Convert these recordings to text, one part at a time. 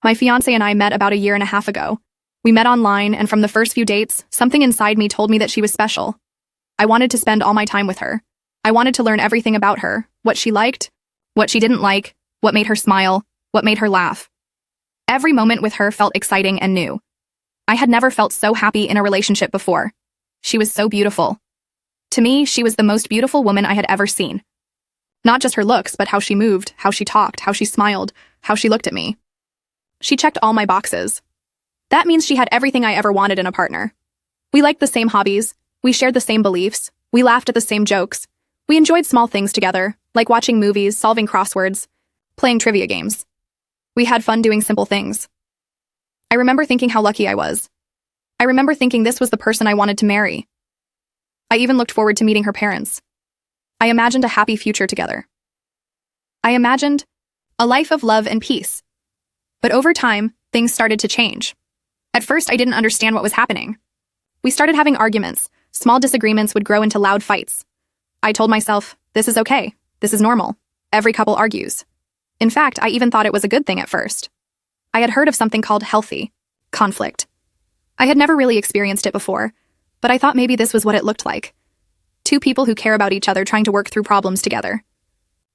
My fiancé and I met about a year and a half ago. We met online, and from the first few dates, something inside me told me that she was special. I wanted to spend all my time with her. I wanted to learn everything about her, what she liked, what she didn't like, what made her smile, what made her laugh. Every moment with her felt exciting and new. I had never felt so happy in a relationship before. She was so beautiful. To me, she was the most beautiful woman I had ever seen. Not just her looks, but how she moved, how she talked, how she smiled, how she looked at me. She checked all my boxes. That means she had everything I ever wanted in a partner. We liked the same hobbies, we shared the same beliefs, we laughed at the same jokes, we enjoyed small things together, like watching movies, solving crosswords, playing trivia games. We had fun doing simple things. I remember thinking how lucky I was. I remember thinking this was the person I wanted to marry. I even looked forward to meeting her parents. I imagined a happy future together. I imagined a life of love and peace. But over time, things started to change. At first, I didn't understand what was happening. We started having arguments. Small disagreements would grow into loud fights. I told myself, this is okay. This is normal. Every couple argues. In fact, I even thought it was a good thing at first. I had heard of something called healthy conflict. I had never really experienced it before, but I thought maybe this was what it looked like. Two people who care about each other trying to work through problems together.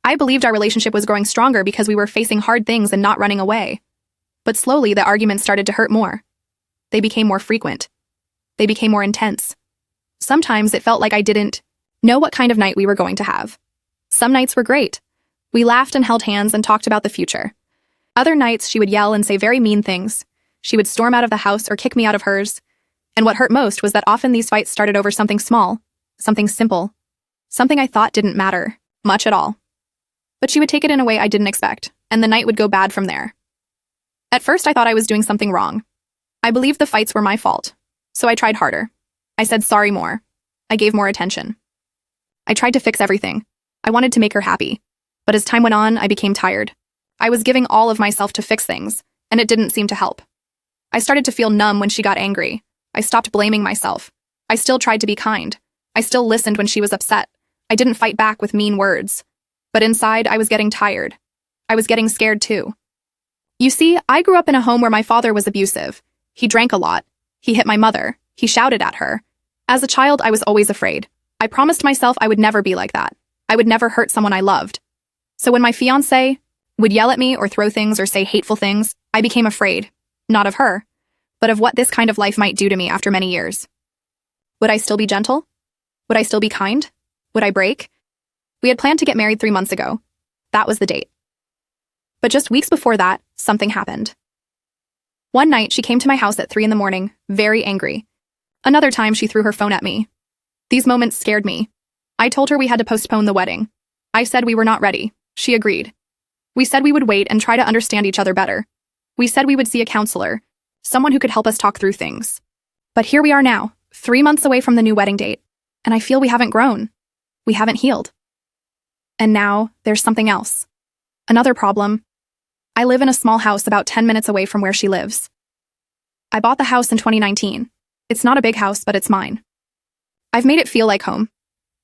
I believed our relationship was growing stronger because we were facing hard things and not running away. But slowly, the arguments started to hurt more. They became more frequent. They became more intense. Sometimes it felt like I didn't know what kind of night we were going to have. Some nights were great. We laughed and held hands and talked about the future. Other nights, she would yell and say very mean things. She would storm out of the house or kick me out of hers. And what hurt most was that often these fights started over something small, something simple, something I thought didn't matter much at all. But she would take it in a way I didn't expect, and the night would go bad from there. At first, I thought I was doing something wrong. I believed the fights were my fault, so I tried harder. I said sorry more. I gave more attention. I tried to fix everything. I wanted to make her happy. But as time went on, I became tired. I was giving all of myself to fix things, and it didn't seem to help. I started to feel numb when she got angry. I stopped blaming myself. I still tried to be kind. I still listened when she was upset. I didn't fight back with mean words. But inside, I was getting tired. I was getting scared too. You see, I grew up in a home where my father was abusive. He drank a lot. He hit my mother. He shouted at her. As a child, I was always afraid. I promised myself I would never be like that. I would never hurt someone I loved. So when my fiancé would yell at me or throw things or say hateful things, I became afraid. Not of her, but of what this kind of life might do to me after many years. Would I still be gentle? Would I still be kind? Would I break? We had planned to get married 3 months ago. That was the date. But just weeks before that, something happened. One night, she came to my house at 3 a.m, very angry. Another time, she threw her phone at me. These moments scared me. I told her we had to postpone the wedding. I said we were not ready. She agreed. We said we would wait and try to understand each other better. We said we would see a counselor, someone who could help us talk through things. But here we are now, 3 months away from the new wedding date, and I feel we haven't grown. We haven't healed. And now, there's something else. Another problem. I live in a small house about 10 minutes away from where she lives. I bought the house in 2019. It's not a big house, but it's mine. I've made it feel like home.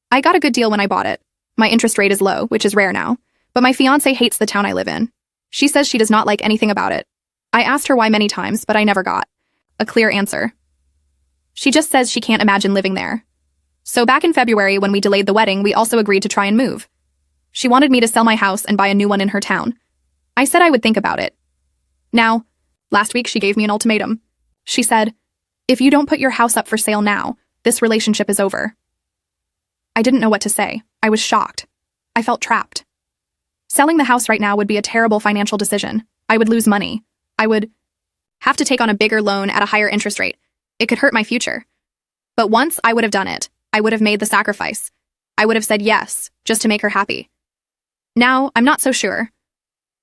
I got a good deal when I bought it. My interest rate is low, which is rare now, but my fiancé hates the town I live in. She says she does not like anything about it. I asked her why many times, but I never got a clear answer. She just says she can't imagine living there. So back in February, when we delayed the wedding, we also agreed to try and move. She wanted me to sell my house and buy a new one in her town. I said I would think about it. Now, last week she gave me an ultimatum. She said, if you don't put your house up for sale now, this relationship is over. I didn't know what to say. I was shocked. I felt trapped. Selling the house right now would be a terrible financial decision. I would lose money. I would have to take on a bigger loan at a higher interest rate. It could hurt my future. But once I would have done it, I would have made the sacrifice. I would have said yes, just to make her happy. Now, I'm not so sure.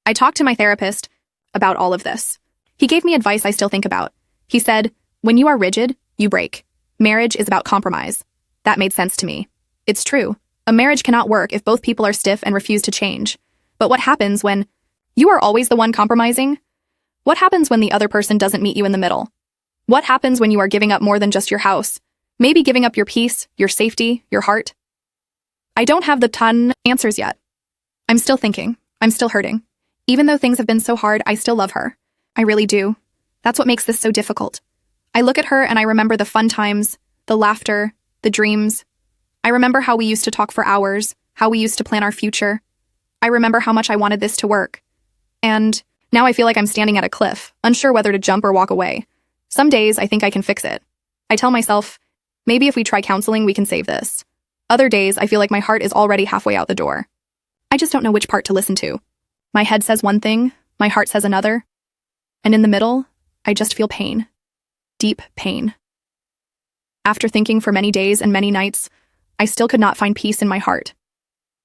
I talked to my therapist about all of this. He gave me advice I still think about. He said, when you are rigid, you break. Marriage is about compromise. That made sense to me. It's true. A marriage cannot work if both people are stiff and refuse to change. But what happens when you are always the one compromising? What happens when the other person doesn't meet you in the middle? What happens when you are giving up more than just your house? Maybe giving up your peace, your safety, your heart? I don't have the ton answers yet. I'm still thinking. I'm still hurting. Even though things have been so hard, I still love her. I really do. That's what makes this so difficult. I look at her and I remember the fun times, the laughter, the dreams. I remember how we used to talk for hours, how we used to plan our future. I remember how much I wanted this to work. And now I feel like I'm standing at a cliff, unsure whether to jump or walk away. Some days I think I can fix it. I tell myself, maybe if we try counseling, we can save this. Other days I feel like my heart is already halfway out the door. I just don't know which part to listen to. My head says one thing, my heart says another. And in the middle, I just feel pain. Deep pain. After thinking for many days and many nights, I still could not find peace in my heart.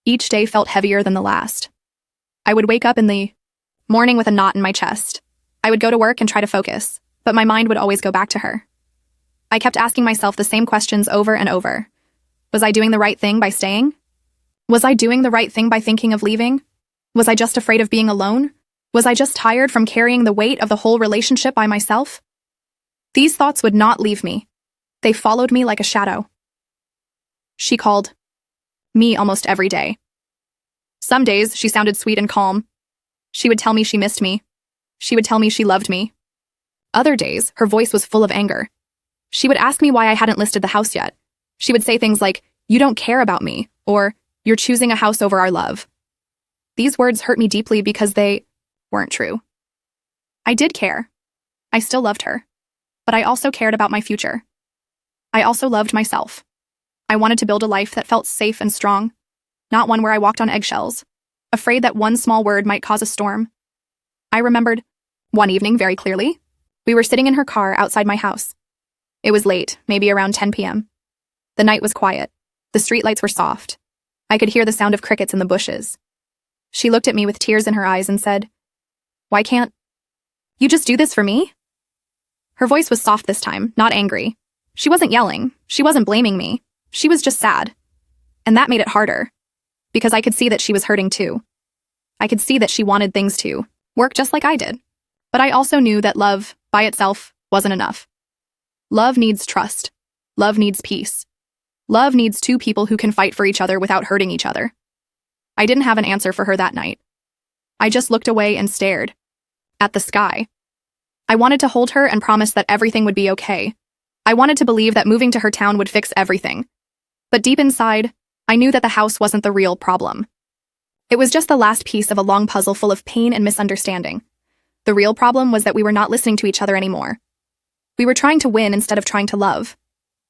Each day felt heavier than the last. I would wake up in the morning with a knot in my chest. I would go to work and try to focus, but my mind would always go back to her. I kept asking myself the same questions over and over. Was I doing the right thing by staying? Was I doing the right thing by thinking of leaving? Was I just afraid of being alone? Was I just tired from carrying the weight of the whole relationship by myself? These thoughts would not leave me. They followed me like a shadow. She called me almost every day. Some days she sounded sweet and calm. She would tell me she missed me. She would tell me she loved me. Other days, her voice was full of anger. She would ask me why I hadn't listed the house yet. She would say things like, "You don't care about me," or "You're choosing a house over our love." These words hurt me deeply because they weren't true. I did care. I still loved her. But I also cared about my future. I also loved myself. I wanted to build a life that felt safe and strong, not one where I walked on eggshells, afraid that one small word might cause a storm. I remembered one evening very clearly. We were sitting in her car outside my house. It was late, maybe around 10 p.m. The night was quiet. The streetlights were soft. I could hear the sound of crickets in the bushes. She looked at me with tears in her eyes and said, "Why can't you just do this for me?" Her voice was soft this time, not angry. She wasn't yelling. She wasn't blaming me. She was just sad. And that made it harder, because I could see that she was hurting too. I could see that she wanted things to work just like I did. But I also knew that love, by itself, wasn't enough. Love needs trust. Love needs peace. Love needs two people who can fight for each other without hurting each other. I didn't have an answer for her that night. I just looked away and stared at the sky. I wanted to hold her and promise that everything would be okay. I wanted to believe that moving to her town would fix everything. But deep inside, I knew that the house wasn't the real problem. It was just the last piece of a long puzzle full of pain and misunderstanding. The real problem was that we were not listening to each other anymore. We were trying to win instead of trying to love.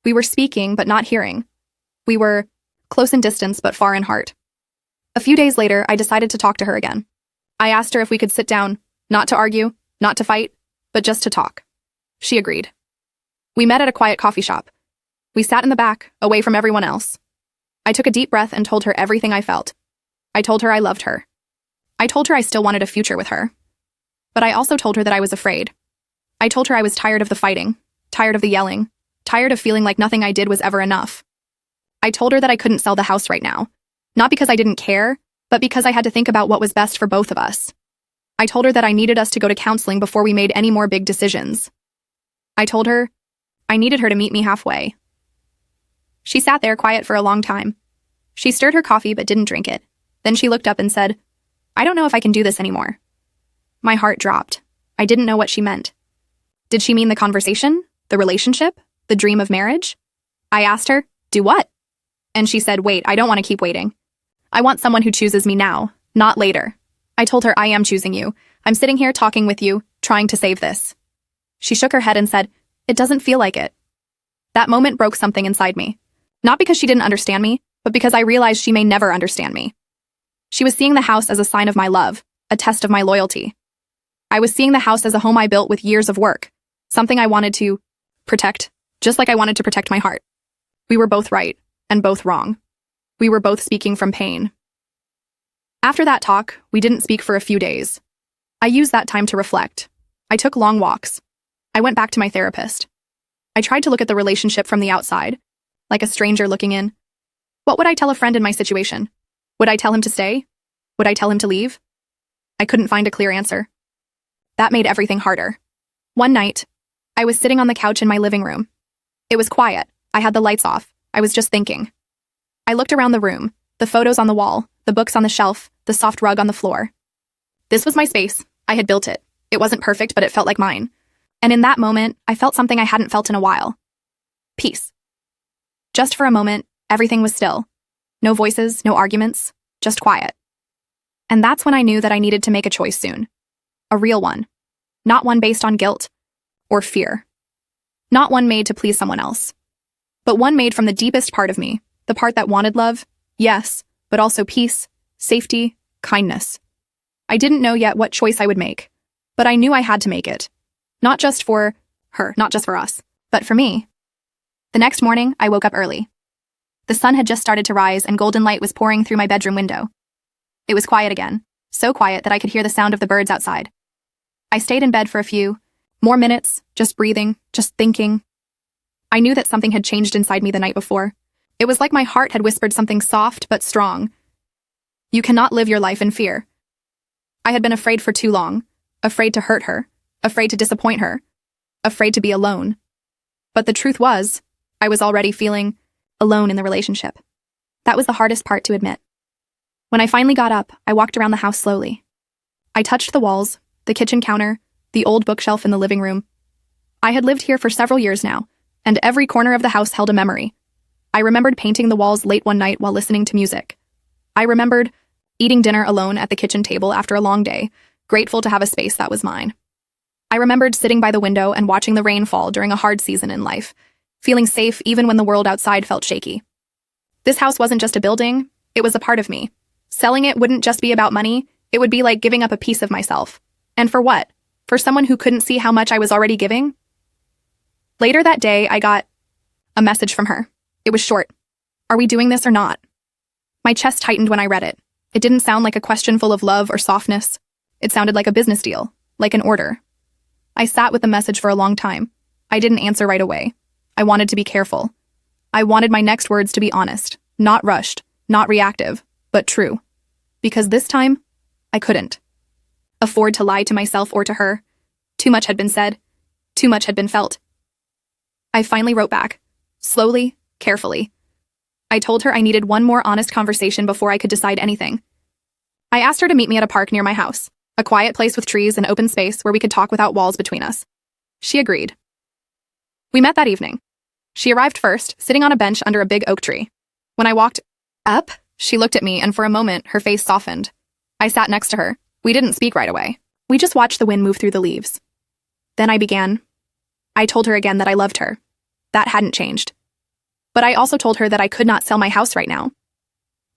We were speaking but not hearing. We were close in distance but far in heart. A few days later, I decided to talk to her again. I asked her if we could sit down, not to argue, not to fight, but just to talk. She agreed. We met at a quiet coffee shop. We sat in the back, away from everyone else. I took a deep breath and told her everything I felt. I told her I loved her. I told her I still wanted a future with her. But I also told her that I was afraid. I told her I was tired of the fighting, tired of the yelling, tired of feeling like nothing I did was ever enough. I told her that I couldn't sell the house right now, not because I didn't care, but because I had to think about what was best for both of us. I told her that I needed us to go to counseling before we made any more big decisions. I told her I needed her to meet me halfway. She sat there quiet for a long time. She stirred her coffee but didn't drink it. Then she looked up and said, "I don't know if I can do this anymore." My heart dropped. I didn't know what she meant. Did she mean the conversation? The relationship? The dream of marriage? I asked her, "Do what?" And she said, "Wait, I don't want to keep waiting. I want someone who chooses me now, not later." I told her, "I am choosing you. I'm sitting here talking with you, trying to save this." She shook her head and said, "It doesn't feel like it." That moment broke something inside me. Not because she didn't understand me, but because I realized she may never understand me. She was seeing the house as a sign of my love, a test of my loyalty. I was seeing the house as a home I built with years of work, something I wanted to protect, just like I wanted to protect my heart. We were both right, and both wrong. We were both speaking from pain. After that talk, we didn't speak for a few days. I used that time to reflect. I took long walks. I went back to my therapist. I tried to look at the relationship from the outside, like a stranger looking in. What would I tell a friend in my situation? Would I tell him to stay? Would I tell him to leave? I couldn't find a clear answer. That made everything harder. One night, I was sitting on the couch in my living room. It was quiet. I had the lights off. I was just thinking. I looked around the room, the photos on the wall, the books on the shelf, the soft rug on the floor. This was my space. I had built it. It wasn't perfect, but it felt like mine. And in that moment, I felt something I hadn't felt in a while. Peace. Just for a moment, everything was still. No voices, no arguments, just quiet. And that's when I knew that I needed to make a choice soon. A real one. Not one based on guilt or fear. Not one made to please someone else. But one made from the deepest part of me, the part that wanted love, yes, but also peace, safety, kindness. I didn't know yet what choice I would make, but I knew I had to make it. Not just for her, not just for us, but for me. The next morning, I woke up early. The sun had just started to rise and golden light was pouring through my bedroom window. It was quiet again, so quiet that I could hear the sound of the birds outside. I stayed in bed for a few more minutes, just breathing, just thinking. I knew that something had changed inside me the night before. It was like my heart had whispered something soft but strong. You cannot live your life in fear. I had been afraid for too long, afraid to hurt her, afraid to disappoint her, afraid to be alone. But the truth was, I was already feeling alone in the relationship. That was the hardest part to admit. When I finally got up, I walked around the house slowly. I touched the walls, the kitchen counter, the old bookshelf in the living room. I had lived here for several years now, and every corner of the house held a memory. I remembered painting the walls late one night while listening to music. I remembered eating dinner alone at the kitchen table after a long day, grateful to have a space that was mine. I remembered sitting by the window and watching the rain fall during a hard season in life, feeling safe even when the world outside felt shaky. This house wasn't just a building, it was a part of me. Selling it wouldn't just be about money, it would be like giving up a piece of myself. And for what? For someone who couldn't see how much I was already giving? Later that day, I got a message from her. It was short. Are we doing this or not? My chest tightened when I read it. It didn't sound like a question full of love or softness. It sounded like a business deal, like an order. I sat with the message for a long time. I didn't answer right away. I wanted to be careful. I wanted my next words to be honest, not rushed, not reactive, but true. Because this time, I couldn't afford to lie to myself or to her. Too much had been said. Too much had been felt. I finally wrote back. Slowly, carefully. I told her I needed one more honest conversation before I could decide anything. I asked her to meet me at a park near my house, a quiet place with trees and open space where we could talk without walls between us. She agreed. We met that evening. She arrived first, sitting on a bench under a big oak tree. When I walked up, she looked at me and for a moment, her face softened. I sat next to her. We didn't speak right away. We just watched the wind move through the leaves. Then I began. I told her again that I loved her. That hadn't changed. But I also told her that I could not sell my house right now.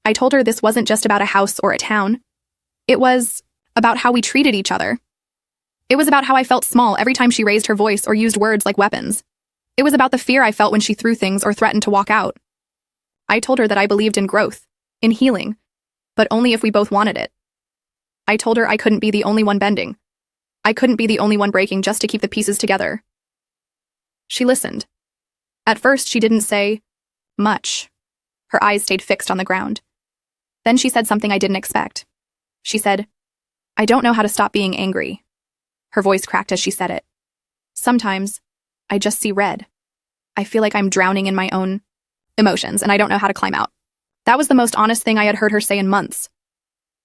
I told her this wasn't just about a house or a town. It was about how we treated each other. It was about how I felt small every time she raised her voice or used words like weapons. It was about the fear I felt when she threw things or threatened to walk out. I told her that I believed in growth, in healing, but only if we both wanted it. I told her I couldn't be the only one bending. I couldn't be the only one breaking just to keep the pieces together. She listened. At first, she didn't say much. Her eyes stayed fixed on the ground. Then she said something I didn't expect. She said, I don't know how to stop being angry. Her voice cracked as she said it. Sometimes, I just see red. I feel like I'm drowning in my own emotions, and I don't know how to climb out. That was the most honest thing I had heard her say in months.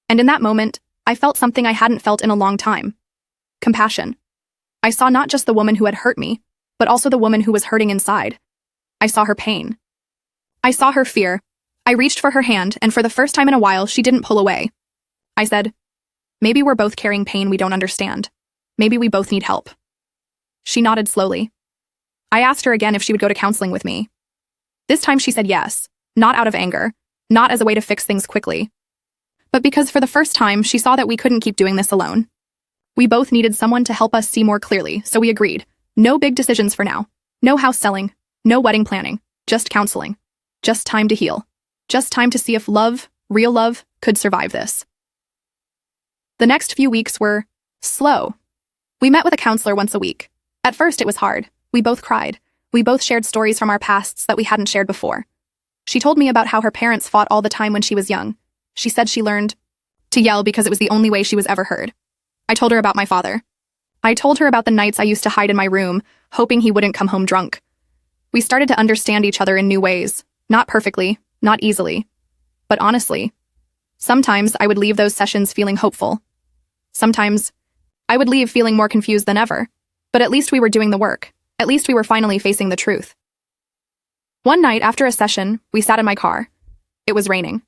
And in that moment, I felt something I hadn't felt in a long time. Compassion. I saw not just the woman who had hurt me, but also the woman who was hurting inside. I saw her pain. I saw her fear. I reached for her hand, and for the first time in a while, she didn't pull away. I said, maybe we're both carrying pain we don't understand. Maybe we both need help. She nodded slowly. I asked her again if she would go to counseling with me. This time she said yes, not out of anger, not as a way to fix things quickly, but because for the first time she saw that we couldn't keep doing this alone. We both needed someone to help us see more clearly, so we agreed. No big decisions for now. No house selling. No wedding planning. Just counseling. Just time to heal. Just time to see if love, real love, could survive this. The next few weeks were slow. We met with a counselor once a week. At first it was hard. We both cried. We both shared stories from our pasts that we hadn't shared before. She told me about how her parents fought all the time when she was young. She said she learned to yell because it was the only way she was ever heard. I told her about my father. I told her about the nights I used to hide in my room, hoping he wouldn't come home drunk. We started to understand each other in new ways. Not perfectly, not easily, but honestly. Sometimes I would leave those sessions feeling hopeful. Sometimes I would leave feeling more confused than ever. But at least we were doing the work. At least we were finally facing the truth. One night after a session, we sat in my car. It was raining.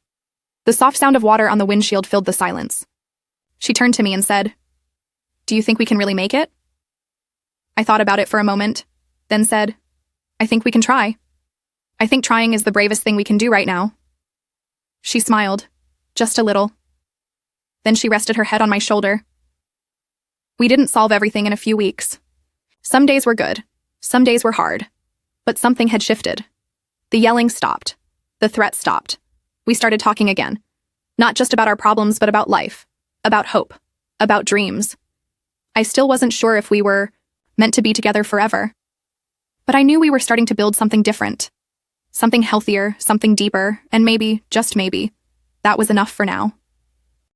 The soft sound of water on the windshield filled the silence. She turned to me and said, "Do you think we can really make it?" I thought about it for a moment, then said, "I think we can try. I think trying is the bravest thing we can do right now." She smiled, just a little. Then she rested her head on my shoulder. We didn't solve everything in a few weeks. Some days were good, some days were hard. But something had shifted. The yelling stopped. The threats stopped. We started talking again. Not just about our problems, but about life, about hope, about dreams. I still wasn't sure if we were meant to be together forever. But I knew we were starting to build something different. Something healthier, something deeper, and maybe, just maybe, that was enough for now.